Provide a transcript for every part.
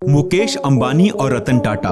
मुकेश अंबानी और रतन टाटा,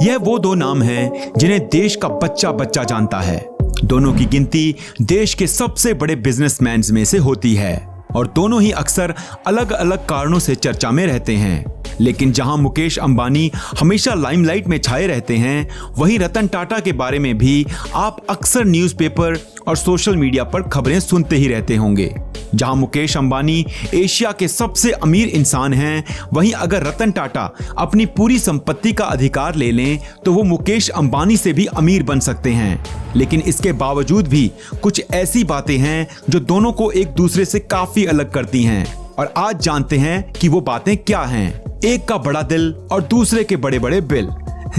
यह वो दो नाम हैं जिन्हें देश का बच्चा बच्चा जानता है। दोनों की गिनती देश के सबसे बड़े बिजनेसमैन में से होती है और दोनों ही अक्सर अलग अलग कारणों से चर्चा में रहते हैं। लेकिन जहां मुकेश अंबानी हमेशा लाइमलाइट में छाए रहते हैं, वहीं रतन टाटा के बारे में भी आप अक्सर न्यूज़पेपर और सोशल मीडिया पर खबरें सुनते ही रहते होंगे। जहां मुकेश अंबानी एशिया के सबसे अमीर इंसान हैं, वहीं अगर रतन टाटा अपनी पूरी संपत्ति का अधिकार ले लें तो वो मुकेश अंबानी से भी अमीर बन सकते हैं। लेकिन इसके बावजूद भी कुछ ऐसी बातें हैं जो दोनों को एक दूसरे से काफी अलग करती हैं, और आज जानते हैं कि वो बातें क्या हैं। एक का बड़ा दिल और दूसरे के बड़े बड़े बिल।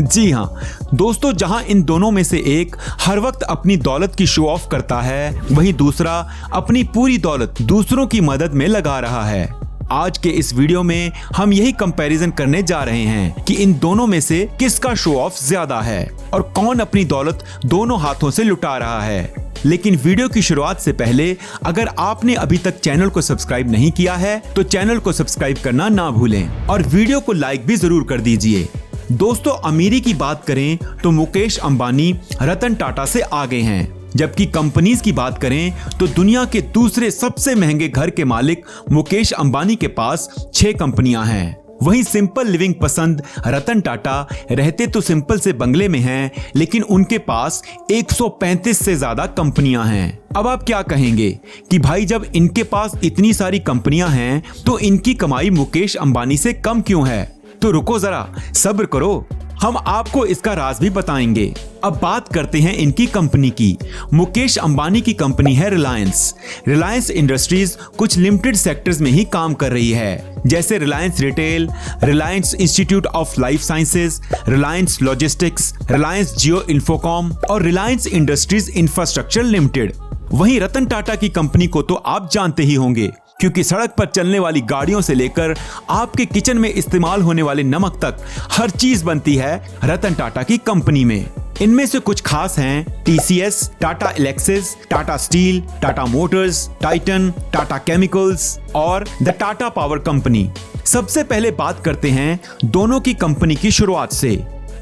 जी हाँ दोस्तों, जहां इन दोनों में से एक हर वक्त अपनी दौलत की शो ऑफ करता है, वहीं दूसरा अपनी पूरी दौलत दूसरों की मदद में लगा रहा है। आज के इस वीडियो में हम यही कंपैरिजन करने जा रहे हैं कि इन दोनों में से किसका शो ऑफ ज्यादा है और कौन अपनी दौलत दोनों हाथों से लुटा रहा है। लेकिन वीडियो की शुरुआत से पहले अगर आपने अभी तक चैनल को सब्सक्राइब नहीं किया है तो चैनल को सब्सक्राइब करना ना भूलें और वीडियो को लाइक भी जरूर कर दीजिए। दोस्तों, अमीरी की बात करें तो मुकेश अंबानी रतन टाटा से आगे हैं, जबकि कंपनीज की बात करें तो दुनिया के दूसरे सबसे महंगे घर के मालिक मुकेश अंबानी के पास 6 कंपनियां हैं। वहीं सिंपल लिविंग पसंद रतन टाटा रहते तो सिंपल से बंगले में हैं, लेकिन उनके पास 135 से ज्यादा कंपनियां हैं। अब आप क्या कहेंगे कि भाई जब इनके पास इतनी सारी कंपनियां हैं तो इनकी कमाई मुकेश अंबानी से कम क्यों है? तो रुको जरा, सब्र करो, हम आपको इसका राज भी बताएंगे। अब बात करते हैं इनकी कंपनी की। मुकेश अंबानी की कंपनी है रिलायंस इंडस्ट्रीज कुछ लिमिटेड सेक्टर्स में ही काम कर रही है, जैसे Reliance retail, Reliance institute of life sciences, Reliance logistics, Reliance Jio Infocom और रिलायंस इंडस्ट्रीज इंफ्रास्ट्रक्चर लिमिटेड। वहीं रतन टाटा की कंपनी को तो आप जानते ही होंगे, क्योंकि सड़क पर चलने वाली गाड़ियों से लेकर आपके किचन में इस्तेमाल होने वाले नमक तक हर चीज बनती है रतन टाटा की कंपनी में। इनमें से कुछ खास हैं TCS, Tata Alexis, Tata steel, Tata Motors, Titan, Tata chemicals और द टाटा पावर कंपनी। सबसे पहले बात करते हैं दोनों की कंपनी की शुरुआत से।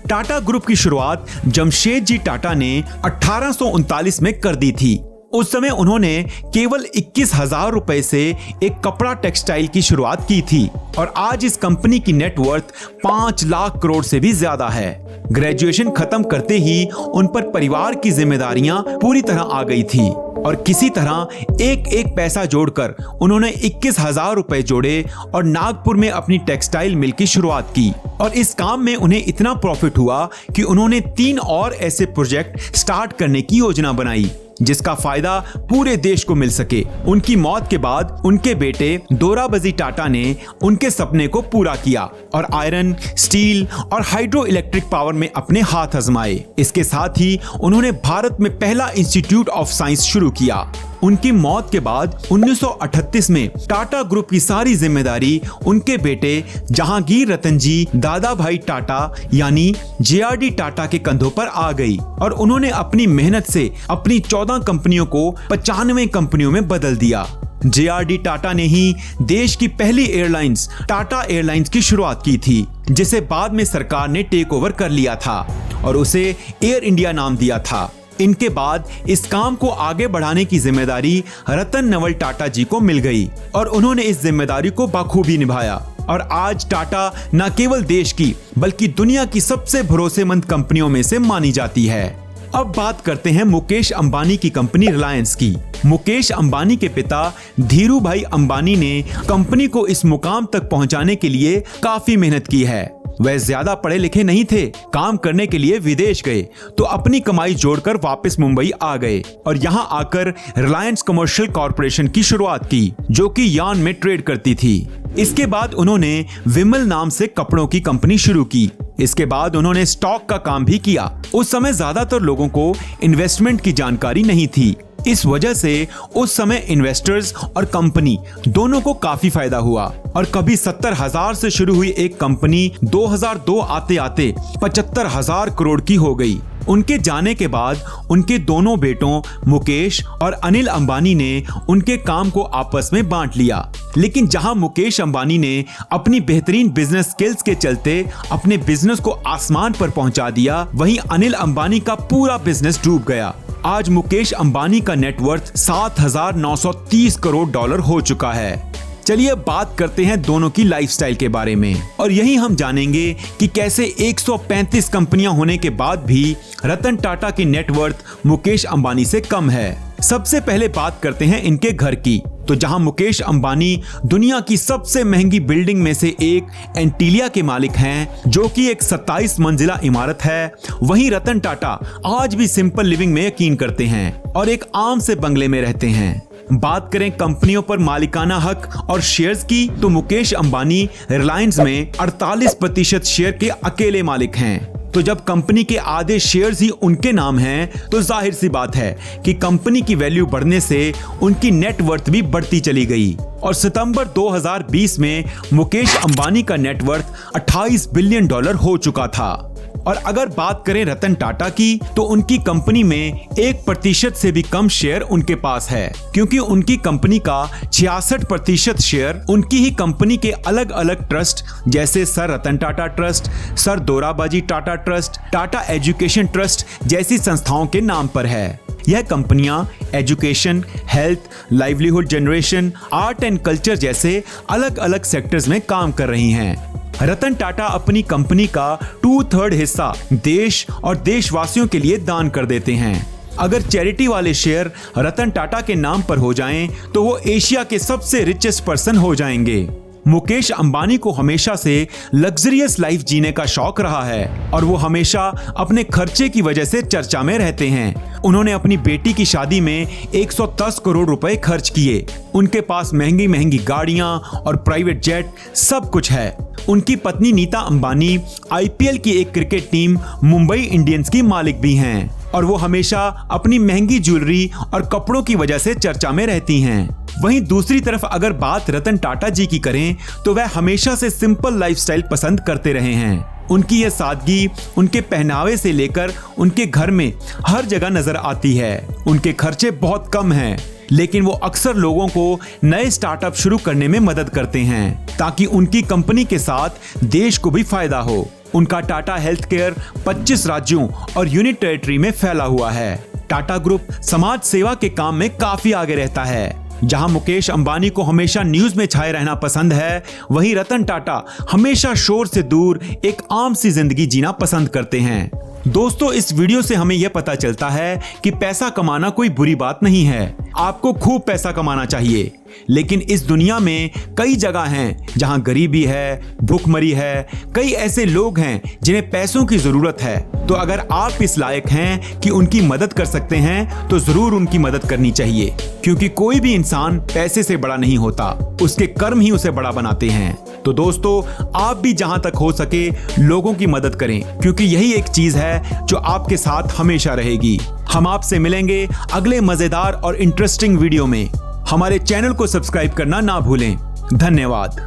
टाटा ग्रुप की शुरुआत जमशेदजी टाटा ने 1839 में कर दी थी। उस समय उन्होंने केवल 21,000 रुपए से एक कपड़ा टेक्सटाइल की शुरुआत की थी और आज इस कंपनी की नेटवर्थ 5 लाख करोड़ से भी ज्यादा है। ग्रेजुएशन खत्म करते ही उन पर परिवार की जिम्मेदारियां पूरी तरह आ गई थी और किसी तरह एक एक पैसा जोड़कर उन्होंने 21,000 रुपए जोड़े और नागपुर में अपनी टेक्सटाइल मिल की शुरुआत की। और इस काम में उन्हें इतना प्रॉफिट हुआ कि उन्होंने 3 और ऐसे प्रोजेक्ट स्टार्ट करने की योजना बनाई जिसका फायदा पूरे देश को मिल सके। उनकी मौत के बाद उनके बेटे दोराबजी टाटा ने उनके सपने को पूरा किया और आयरन, स्टील और हाइड्रो इलेक्ट्रिक पावर में अपने हाथ आजमाए। इसके साथ ही उन्होंने भारत में पहला इंस्टीट्यूट ऑफ साइंस शुरू किया। उनकी मौत के बाद 1938 में टाटा ग्रुप की सारी जिम्मेदारी उनके बेटे जहांगीर रतन जी दादा भाई टाटा यानी JRD टाटा के कंधों पर आ गई और उन्होंने अपनी मेहनत से अपनी 14 कंपनियों को 95 कंपनियों में बदल दिया। JRD टाटा ने ही देश की पहली एयरलाइंस टाटा एयरलाइंस की शुरुआत की थी, जिसे बाद में सरकार ने टेक ओवर कर लिया था और उसे एयर इंडिया नाम दिया था। इनके बाद इस काम को आगे बढ़ाने की जिम्मेदारी रतन नवल टाटा जी को मिल गई और उन्होंने इस जिम्मेदारी को बखूबी निभाया और आज टाटा न केवल देश की बल्कि दुनिया की सबसे भरोसेमंद कंपनियों में से मानी जाती है। अब बात करते हैं मुकेश अंबानी की कंपनी रिलायंस की। मुकेश अंबानी के पिता धीरू भाई अंबानी ने कंपनी को इस मुकाम तक पहुंचाने के लिए काफी मेहनत की है। वह ज्यादा पढ़े लिखे नहीं थे, काम करने के लिए विदेश गए तो अपनी कमाई जोड़कर वापस मुंबई आ गए और यहां आकर रिलायंस कमर्शियल कॉर्पोरेशन की शुरुआत की, जो कि यार्न में ट्रेड करती थी। इसके बाद उन्होंने विमल नाम से कपड़ों की कंपनी शुरू की। इसके बाद उन्होंने स्टॉक का काम भी किया। उस समय ज्यादातर लोगों को इन्वेस्टमेंट की जानकारी नहीं थी, इस वजह से उस समय इन्वेस्टर्स और कंपनी दोनों को काफी फायदा हुआ और कभी 70,000 से शुरू हुई एक कंपनी 2002 आते आते 75,000 करोड़ की हो गई। उनके जाने के बाद उनके दोनों बेटों मुकेश और अनिल अंबानी ने उनके काम को आपस में बांट लिया। लेकिन जहां मुकेश अंबानी ने अपनी बेहतरीन बिजनेस स्किल्स के चलते अपने बिजनेस को आसमान पर पहुंचा दिया, वहीं अनिल अंबानी का पूरा बिजनेस डूब गया। आज मुकेश अंबानी का नेटवर्थ 7,930 करोड़ डॉलर हो चुका है। चलिए बात करते हैं दोनों की लाइफस्टाइल के बारे में और यही हम जानेंगे कि कैसे 135 कंपनियां होने के बाद भी रतन टाटा की नेटवर्थ मुकेश अंबानी से कम है। सबसे पहले बात करते हैं इनके घर की। तो जहां मुकेश अंबानी दुनिया की सबसे महंगी बिल्डिंग में से एक एंटीलिया के मालिक हैं, जो कि एक 27 मंजिला इमारत है, वहीं रतन टाटा आज भी सिंपल लिविंग में यकीन करते हैं और एक आम से बंगले में रहते हैं। बात करें कंपनियों पर मालिकाना हक और शेयर्स की, तो मुकेश अंबानी रिलायंस में 48% शेयर के अकेले मालिक हैं। तो जब कंपनी के आधे शेयर्स ही उनके नाम हैं, तो जाहिर सी बात है कि कंपनी की वैल्यू बढ़ने से उनकी नेटवर्थ भी बढ़ती चली गई और सितंबर 2020 में मुकेश अंबानी का नेटवर्थ 28 बिलियन डॉलर हो चुका था। और अगर बात करें रतन टाटा की, तो उनकी कंपनी में 1% से भी कम शेयर उनके पास है, क्योंकि उनकी कंपनी का 66% शेयर उनकी ही कंपनी के अलग अलग ट्रस्ट जैसे Sir Ratan Tata trust, Sir Dorabji Tata trust, Tata education trust जैसी संस्थाओं के नाम पर है। यह कंपनियां education, health, livelihood generation, art and culture जैसे अलग अलग सेक्टर्स में काम कर रही हैं। रतन टाटा अपनी कंपनी का 2/3 हिस्सा देश और देशवासियों के लिए दान कर देते हैं। अगर चैरिटी वाले शेयर रतन टाटा के नाम पर हो जाएं, तो वो एशिया के सबसे रिचेस्ट पर्सन हो जाएंगे। मुकेश अंबानी को हमेशा से लग्जरियस लाइफ जीने का शौक रहा है और वो हमेशा अपने खर्चे की वजह से चर्चा में रहते हैं। उन्होंने अपनी बेटी की शादी में 110 करोड़ रुपए खर्च किए। उनके पास महंगी महंगी गाड़ियां और प्राइवेट जेट सब कुछ है। उनकी पत्नी नीता अंबानी IPL की एक क्रिकेट टीम मुंबई इंडियंस की मालिक भी हैं और वो हमेशा अपनी महंगी ज्वेलरी और कपड़ों की वजह से चर्चा में रहती हैं। वहीं दूसरी तरफ अगर बात रतन टाटा जी की करें, तो वह हमेशा से सिंपल लाइफस्टाइल पसंद करते रहे हैं। उनकी यह सादगी उनके पहनावे से लेकर उनके घर में हर जगह नजर आती है। उनके खर्चे बहुत कम हैं, लेकिन वो अक्सर लोगों को नए स्टार्टअप शुरू करने में मदद करते हैं, ताकि उनकी कंपनी के साथ देश को भी फायदा हो। उनका टाटा हेल्थ केयर 25 राज्यों और यूनियन टेरिटरी में फैला हुआ है। टाटा ग्रुप समाज सेवा के काम में काफी आगे रहता है। जहां मुकेश अंबानी को हमेशा न्यूज में छाए रहना पसंद है, वहीं रतन टाटा हमेशा शोर से दूर एक आम सी जिंदगी जीना पसंद करते हैं। दोस्तों, इस वीडियो से हमें यह पता चलता है कि पैसा कमाना कोई बुरी बात नहीं है। आपको खूब पैसा कमाना चाहिए, लेकिन इस दुनिया में कई जगह हैं जहां गरीबी है, भूखमरी है, कई ऐसे लोग हैं जिन्हें पैसों की जरूरत है। तो अगर आप इस लायक हैं कि उनकी मदद कर सकते हैं, तो जरूर उनकी मदद करनी चाहिए, क्योंकि कोई भी इंसान पैसे से बड़ा नहीं होता, उसके कर्म ही उसे बड़ा बनाते हैं। तो दोस्तों, आप भी जहां तक हो सके लोगों की मदद करें, क्योंकि यही एक चीज है जो आपके साथ हमेशा रहेगी। हम आपसे मिलेंगे अगले मजेदार और इंटरेस्टिंग वीडियो में। हमारे चैनल को सब्सक्राइब करना ना भूलें। धन्यवाद।